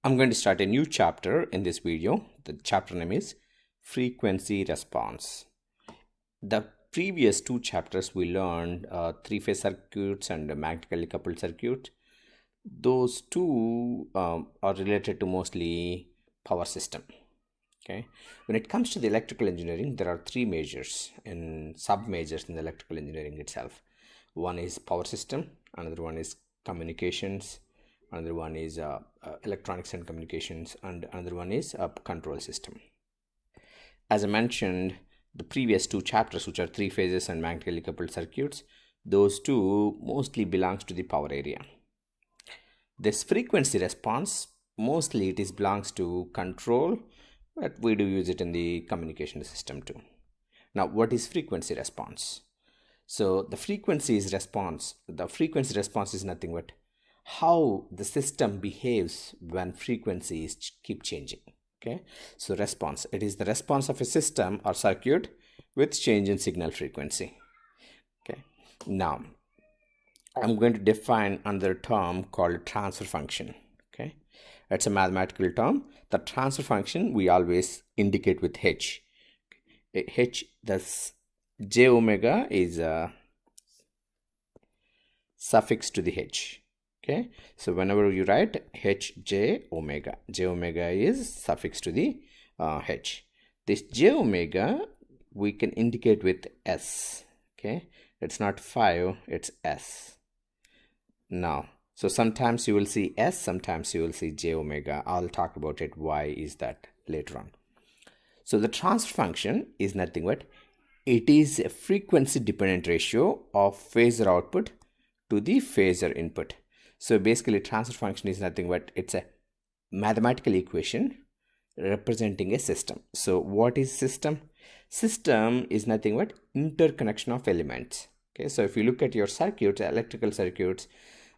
I'm going to start a new chapter in this video. The chapter name is Frequency Response. The previous two chapters we learned three-phase circuits and magnetically coupled circuit. Those two are related to mostly power system. Okay. When it comes to the electrical engineering, there are three majors and sub-majors in the electrical engineering itself. One is power system, another one is communications, another one is electronics and communications, and another one is a control system. As I mentioned, the previous two chapters, which are three phases and magnetically coupled circuits, those two mostly belongs to the power area. This frequency response, mostly it belongs to control, but we do use it in the communication system too. Now, what is frequency response? So the frequency response is nothing but how the system behaves when frequencies keep changing. Okay, so response, it is the response of a system or circuit with change in signal frequency. Okay, now I'm going to define another term called transfer function. Okay, it's a mathematical term. The transfer function we always indicate with h. H, thus j omega is a suffix to the h. Okay, so whenever you write h j omega is suffix to the h. This j omega we can indicate with s. Okay, it's not 5, it's s. Now, so sometimes you will see s, sometimes you will see j omega. I'll talk about it, why is that later on. So the transfer function is nothing but it is a frequency dependent ratio of phasor output to the phasor input. So basically transfer function is nothing but it's a mathematical equation representing a system. So what is system? System is nothing but interconnection of elements. Okay, so if you look at your circuits, electrical circuit,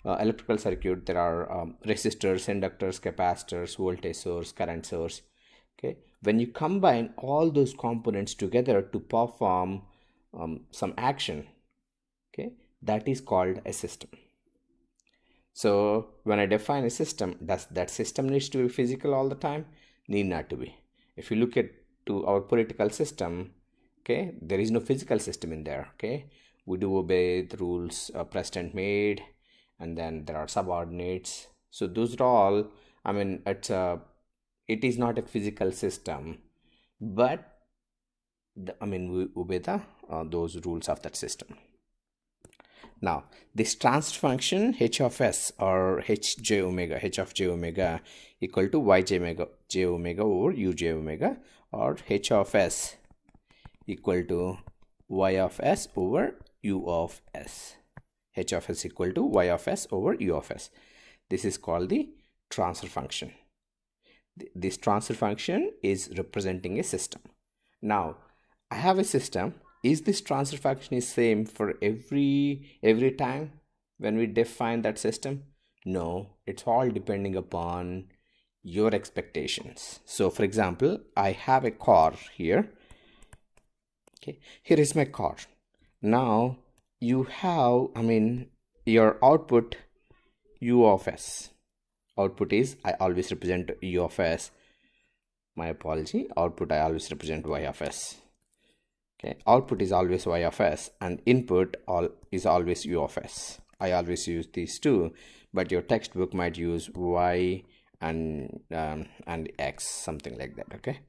there are resistors, inductors, capacitors, voltage source, current source. Okay, when you combine all those components together to perform some action, okay, that is called a system. So when I define a system, does that system needs to be physical all the time? Need not to be. If you look at to our political system, okay, there is no physical system in there. Okay, we do obey the rules president made, and then there are subordinates. So those are all, I mean, it is not a physical system, but we obey the those rules of that system. Now, this transfer function h of s or h of j omega equal to y j omega over u j omega, or h of s equal to y of s over u of s. H of s equal to y of s over u of s. This is called the transfer function. This transfer function is representing a system. Now, I have a system. Is this transfer function is same for every time when we define that system? No, it's all depending upon your expectations. So for example, I have a car here. Okay, here is my car. Now you have, your output u of s. Output is, I always represent u of s. My apology, output I always represent y of s. Okay, output is always y of s and input is always u of s. I always use these two, but your textbook might use y and x, something like that. Okay,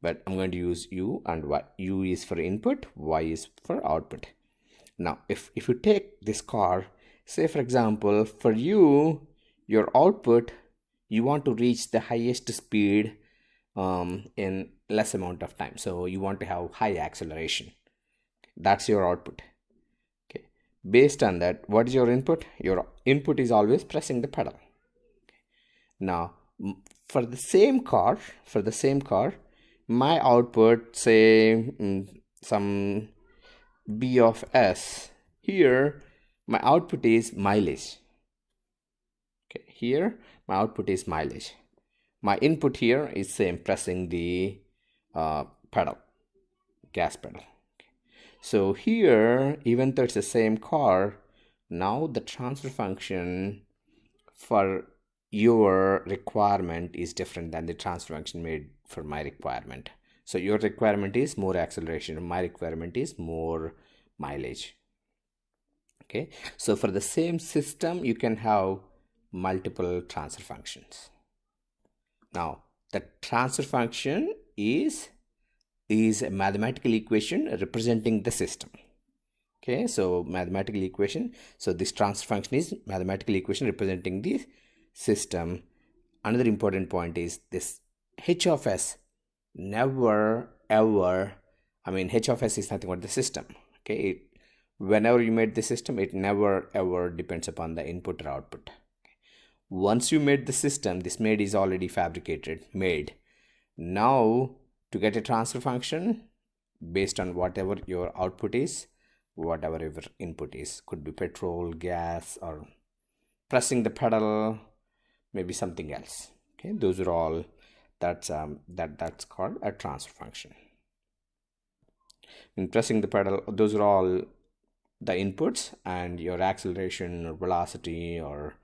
but I'm going to use u and y. U is for input, y is for output. Now, if you take this car, say for example, for you, your output, you want to reach the highest speed in less amount of time. So you want to have high acceleration. That's your output. Okay. Based on that, what is your input? Your input is always pressing the pedal. Okay. Now, for the same car, my output, say some b of s. Here, my output is mileage. Okay. Here, my output is mileage. My input here is same, pressing the pedal, gas pedal. Okay. So here, even though it's the same car, now the transfer function for your requirement is different than the transfer function made for my requirement. So your requirement is more acceleration, my requirement is more mileage. Okay, so for the same system you can have multiple transfer functions. Now the transfer function is a mathematical equation representing the system. Okay, so mathematical equation, so this transfer function is mathematical equation representing the system. Another important point is this h of s never ever, I mean h of s is nothing but the system. Okay, whenever you made the system, it never ever depends upon the input or output. Once you made the system, this made is already fabricated, made. Now to get a transfer function based on whatever your output is, whatever your input is, could be petrol, gas, or pressing the pedal, maybe something else. Okay, those are all, that's called a transfer function. In pressing the pedal, those are all the inputs, and your acceleration or velocity or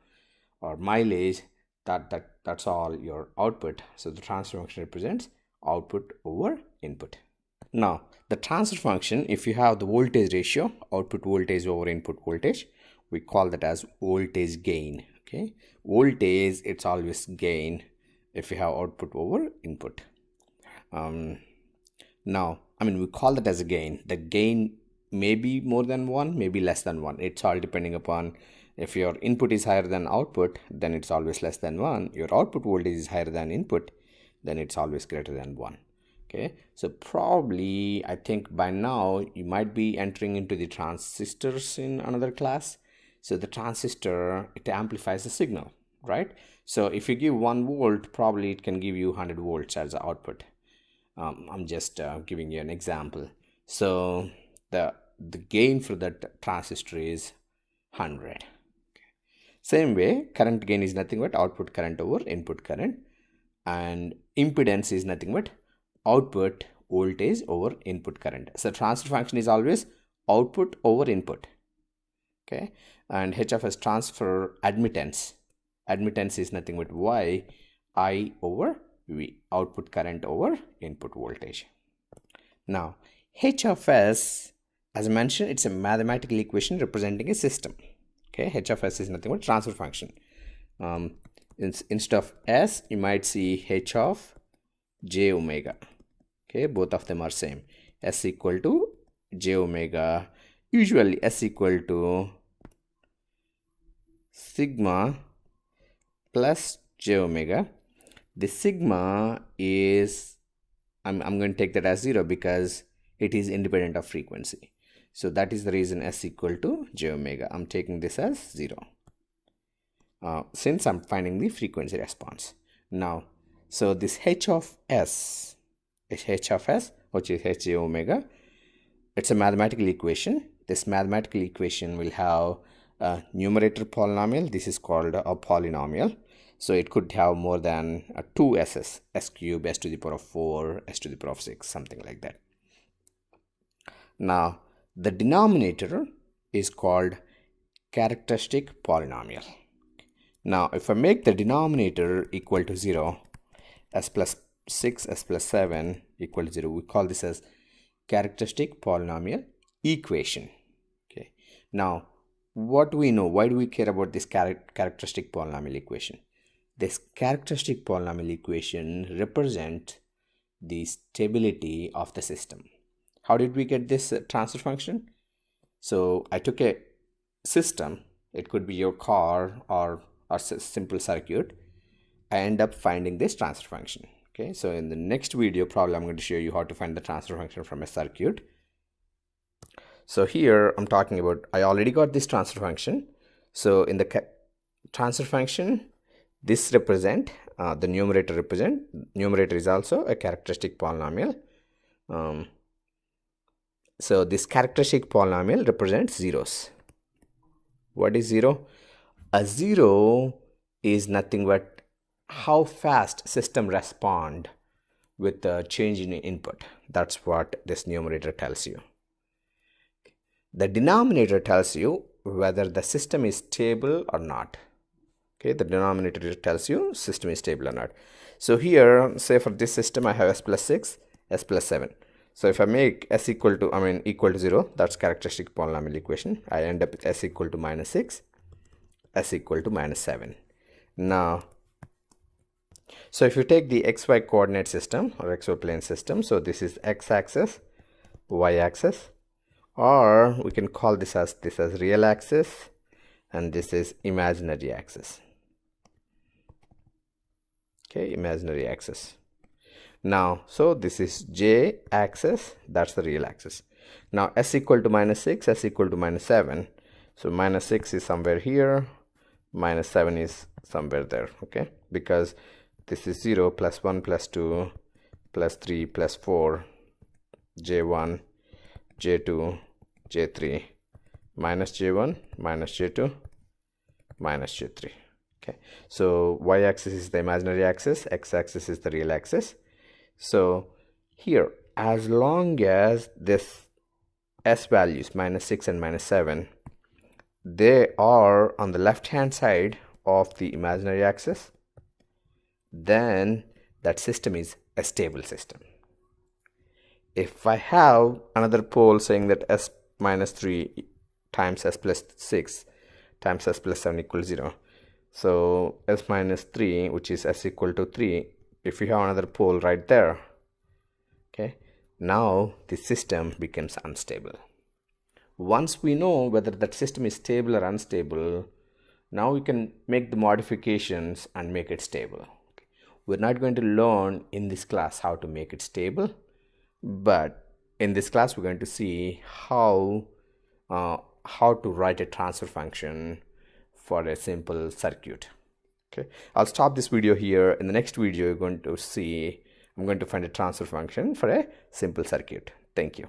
mileage, that's all your output. So the transfer function represents output over input. Now the transfer function, if you have the voltage ratio, output voltage over input voltage, we call that as voltage gain. Okay, voltage, it's always gain if you have output over input. Now I mean, we call that as a gain. The gain may be more than 1, maybe less than 1. It's all depending upon, if your input is higher than output, then it's always less than 1. Your output voltage is higher than input, then it's always greater than 1. Okay, so probably I think by now you might be entering into the transistors in another class. So the transistor, it amplifies the signal, right? So if you give 1 volt, probably it can give you 100 volts as the output. I'm just giving you an example. So the gain for that transistor is 100. Same way, current gain is nothing but output current over input current, and impedance is nothing but output voltage over input current. So transfer function is always output over input. Okay, and h of s transfer admittance is nothing but y I over v, output current over input voltage. Now h of s, as I mentioned, it's a mathematical equation representing a system. Okay, h of s is nothing but transfer function. Instead of s, you might see h of j omega. Okay, both of them are same. S equal to j omega. Usually S equal to sigma plus j omega. The sigma is, I'm going to take that as 0 because it is independent of frequency. So that is the reason S equal to j omega. I'm taking this as 0 since I'm finding the frequency response. Now, so this h of s, which is h j omega, it's a mathematical equation. This mathematical equation will have a numerator polynomial. This is called a polynomial. So it could have more than 2 s's, s cube, s to the power of 4, s to the power of 6, something like that. Now the denominator is called characteristic polynomial. Now if I make the denominator equal to 0, s plus 6, s plus 7 equal to 0, we call this as characteristic polynomial equation. Okay, now what do we know? Why do we care about this characteristic polynomial equation? This characteristic polynomial equation represents the stability of the system. How did we get this transfer function? So I took a system, it could be your car or a simple circuit. I end up finding this transfer function. Okay, so in the next video, probably I'm going to show you how to find the transfer function from a circuit. So here I'm talking about, I already got this transfer function. So in the transfer function, this represent, the numerator is also a characteristic polynomial. So this characteristic polynomial represents zeros. What is 0? A 0 is nothing but how fast system respond with the change in input. That's what this numerator tells you. The denominator tells you whether the system is stable or not. Okay, the denominator tells you system is stable or not. So here, say for this system, I have s plus 6, s plus 7. So if I make s equal to, equal to 0, that's characteristic polynomial equation. I end up with s equal to minus 6, s equal to minus 7. Now, so if you take the xy coordinate system or xy plane system, so this is x-axis, y-axis, or we can call this as real axis, and this is imaginary axis. Okay, imaginary axis. Now, so this is j axis, that's the real axis. Now s equal to minus 6, s equal to minus 7. So minus 6 is somewhere here, minus 7 is somewhere there, okay? Because this is 0 plus 1 plus 2 plus 3 plus 4, j1, j2, j3, minus j1, minus j2, minus j3. Okay, so y-axis is the imaginary axis, x-axis is the real axis. So here, as long as this s values minus 6 and minus 7, they are on the left hand side of the imaginary axis, then that system is a stable system. If I have another pole saying that s minus 3 times s plus 6 times s plus 7 equals 0, so s minus 3, which is s equal to 3, if you have another pole right there, okay, now the system becomes unstable. Once we know whether that system is stable or unstable, now we can make the modifications and make it stable. Okay. We're not going to learn in this class how to make it stable, but in this class we're going to see how to write a transfer function for a simple circuit. Okay, I'll stop this video here. In the next video, you're going to see I'm going to find a transfer function for a simple circuit. Thank you.